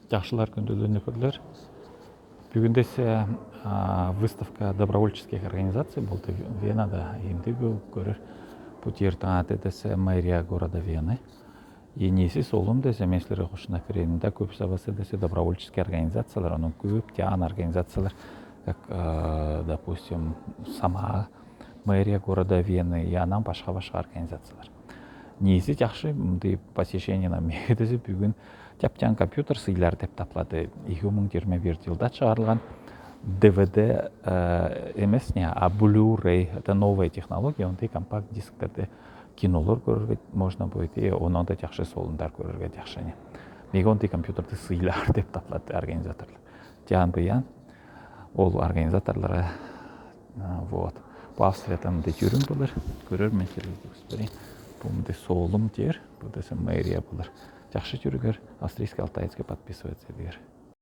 Жақшылар күндөлүнү көрлөр. Бүгүн ise выставка добровольческих организаций болды Венада. Емдегі көрір путиртан десе мэрия города Вены. И неси солум десе меслері қошына кіренінде көп сабасы десе добровольческие организациялар, оның көп тян организациялар, как, допустим, сама мэрия города Вены и анан башка организациялар. Неси жақшы посещение на мегедесі бүгін Тяптян компьютер сыйлар деп тапылады. 2021 жылда шығарылған DVD емес не, а Blu-ray. Это новая технология, ондай компакт дисктерде кинолар көрерге можно будет, и онан да жақшы солындар көрерге жақшы не. Мега ондай компьютерді сыйлар деп тапылады организаторлар. Тян бұян, ол организаторлары вот. По Австриядан да жүрін болыр, көрер мен телевизор. Бұл солым дер, бұл десе мэрия болыр. Жақшы жүргер, австрийский алтайский подписывается дер.